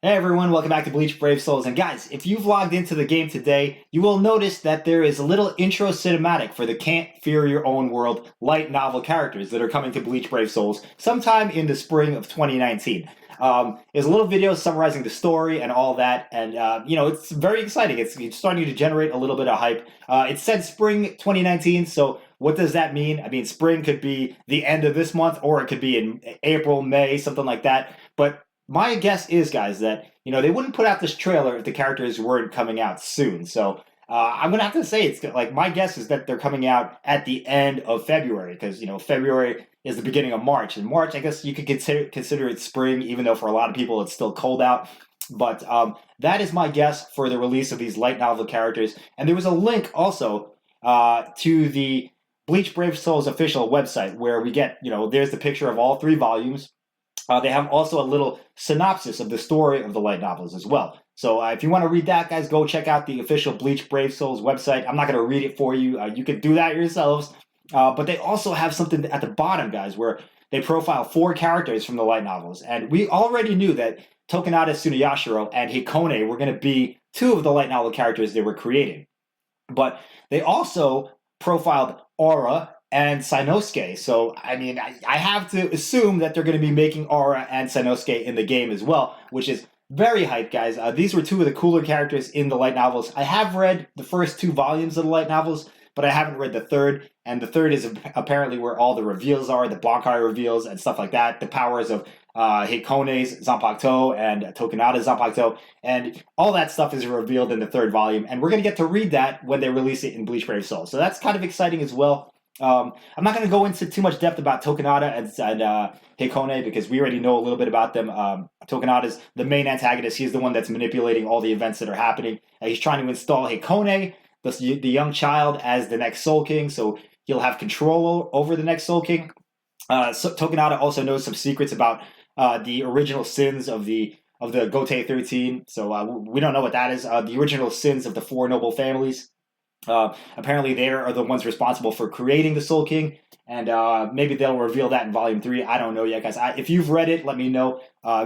Hey everyone, welcome back to Bleach Brave Souls. And guys, if you've logged into the game today, you will notice that there is a little intro cinematic for the Can't Fear Your Own World light novel characters that are coming to Bleach Brave Souls sometime in the spring of 2019. There's a little video summarizing the story and all that, and it's very exciting. It's starting to generate a little bit of hype. It said spring 2019, so what does that mean? I mean, spring could be the end of this month, or it could be in April, May, something like that. But my guess is, guys, that they wouldn't put out this trailer if the characters weren't coming out soon. So I'm gonna have to say it's like my guess is that they're coming out at the end of February because February is the beginning of March, and March I guess you could consider it spring, even though for a lot of people it's still cold out. But that is my guess for the release of these light novel characters. And there was a link also to the Bleach Brave Souls official website where we get there's the picture of all three volumes. They have also a little synopsis of the story of the light novels as well. So if you want to read that, guys, go check out the official Bleach Brave Souls website. I'm not going to read it for you. You can do that yourselves. But they also have something at the bottom, guys, where they profile 4 characters from the light novels. And we already knew that Tokunada Tsuneyashiro and Hikone were going to be 2 of the light novel characters they were creating. But they also profiled Aura and Seinosuke. So, I mean, I have to assume that they're going to be making Aura and Seinosuke in the game as well, which is very hype, guys. These were 2 of the cooler characters in the light novels. I have read the first 2 volumes of the light novels, but I haven't read the third. And the third is apparently where all the reveals are, the Bankai reveals and stuff like that, the powers of Hikone's Zanpakuto and Tokunada's Zanpakuto, and all that stuff is revealed in the third volume. And we're going to get to read that when they release it in Bleach Brave Soul. So that's kind of exciting as well. I'm not going to go into too much depth about Tokunada and Hikone because we already know a little bit about them. Tokunada is the main antagonist. He's the one that's manipulating all the events that are happening. He's trying to install Hikone, the young child, as the next Soul King, so he'll have control over the next Soul King. So Tokunada also knows some secrets about the original sins of the Gotei 13. So we don't know what that is. The original sins of the 4 noble families. Apparently they are the ones responsible for creating the Soul King, and maybe they'll reveal that in Volume 3. I don't know yet, guys. If you've read it, let me know.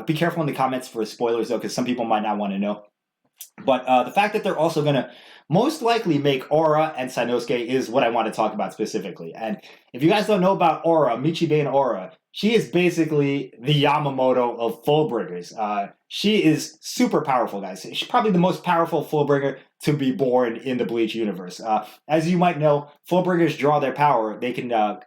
Be careful in the comments for spoilers, though, because some people might not want to know. But the fact that they're also going to most likely make Aura and Seinosuke is what I want to talk about specifically. And if you guys don't know about Aura, Michibane Aura, she is basically the Yamamoto of Fullbringers. She is super powerful, guys. She's probably the most powerful Fullbringer to be born in the Bleach universe. As you might know, Fullbringers draw their power. They can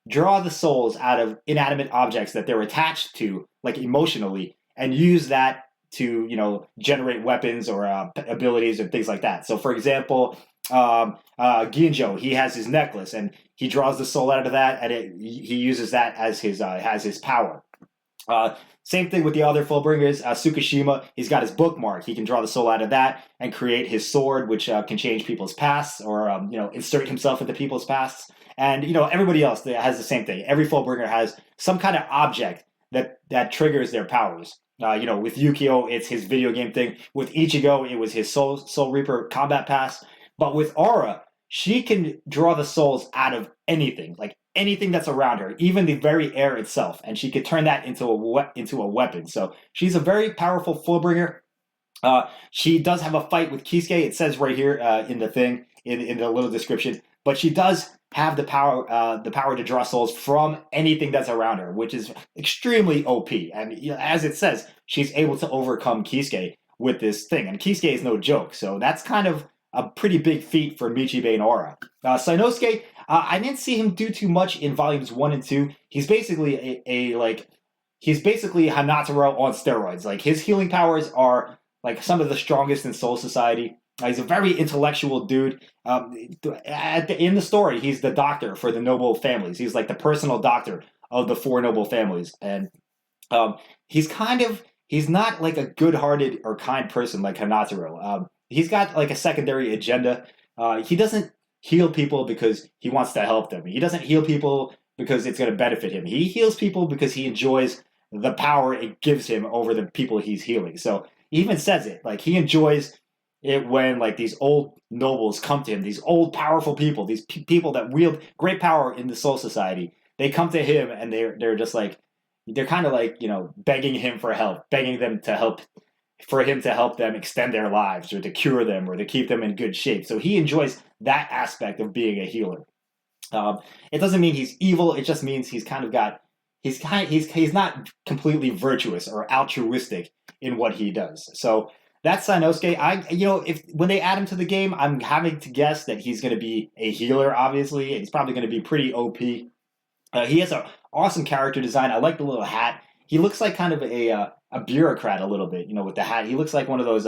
draw the souls out of inanimate objects that they're attached to, like emotionally, and use that to generate weapons or abilities and things like that. So, for example, Ginjo, he has his necklace and he draws the soul out of that, and he uses that as his power. Same thing with the other Fullbringers. Tsukishima, he's got his bookmark. He can draw the soul out of that and create his sword, which can change people's pasts or insert himself into people's pasts. And everybody else has the same thing. Every Fullbringer has some kind of object that triggers their powers. With Yukio, it's his video game thing. With Ichigo, it was his Soul Reaper combat pass. But with Aura, she can draw the souls out of anything, like anything that's around her, even the very air itself, and she could turn that into a weapon. So she's a very powerful Fullbringer. She does have a fight with Kisuke. It says right here in the thing, in the little description, but she does have the power to draw souls from anything that's around her, which is extremely OP. And as it says, she's able to overcome Kisuke with this thing, and Kisuke is no joke. So that's kind of a pretty big feat for Michibane Aura. Seinosuke, I didn't see him do too much in volumes 1 and 2. He's basically he's basically Hanataro on steroids. Like, his healing powers are like some of the strongest in Soul Society. He's a very intellectual dude. In the story, he's the doctor for the noble families. He's like the personal doctor of the 4 noble families. And he's not like a good-hearted or kind person like Hanataro. He's got like a secondary agenda. He doesn't heal people because he wants to help them. He doesn't heal people because it's going to benefit him. He heals people because he enjoys the power it gives him over the people he's healing. So he even says it. Like, he enjoys it when like these old nobles come to him, these old powerful people, these people that wield great power in the Soul Society. They come to him and they're just like, they're kind of like begging him for help, begging them to help for him to help them extend their lives or to cure them or to keep them in good shape. So he enjoys that aspect of being a healer. It doesn't mean he's evil. It just means he's not completely virtuous or altruistic in what he does. So that's Seinosuke. If when they add him to the game, I'm having to guess that he's going to be a healer. Obviously, he's probably going to be pretty OP. He has an awesome character design. I like the little hat. He looks like kind of a bureaucrat a little bit, with the hat. He looks like one of those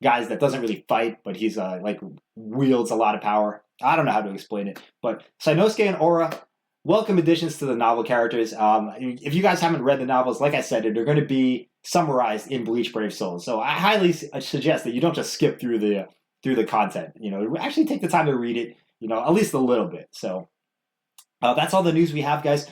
guys that doesn't really fight, but he's like wields a lot of power. I don't know how to explain it, but Seinosuke and Aura, welcome additions to the novel characters. If you guys haven't read the novels, like I said, they're going to be summarized in Bleach Brave Souls. So I highly suggest that you don't just skip through the content. Actually take the time to read it. At least a little bit. So that's all the news we have, guys.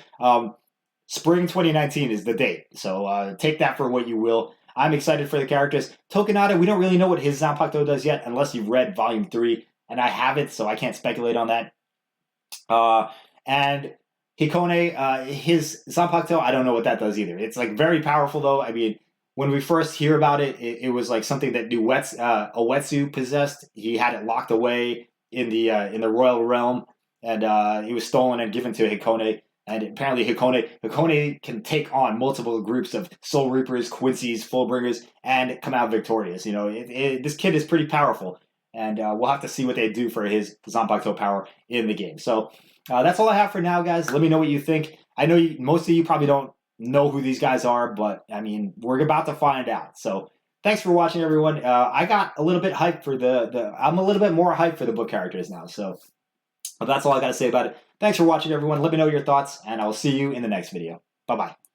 Spring 2019 is the date, so take that for what you will. I'm excited for the characters. Tokunada, we don't really know what his Zanpakuto does yet, unless you've read Volume 3, and I haven't, so I can't speculate on that. And Hikone, his Zanpakuto, I don't know what that does either. It's like very powerful, though. I mean, when we first hear about it, it was like something that Uetsu possessed. He had it locked away in the royal realm, and it was stolen and given to Hikone. And apparently Hikone can take on multiple groups of Soul Reapers, Quincy's, Fullbringers, and come out victorious. This kid is pretty powerful, and we'll have to see what they do for his Zanpakuto power in the game. So that's all I have for now, guys. Let me know what you think. I know most of you probably don't know who these guys are, but, I mean, we're about to find out. So thanks for watching, everyone. I got a little bit hyped for I'm a little bit more hyped for the book characters now, so that's all I got to say about it. Thanks for watching, everyone. Let me know your thoughts, and I will see you in the next video. Bye-bye.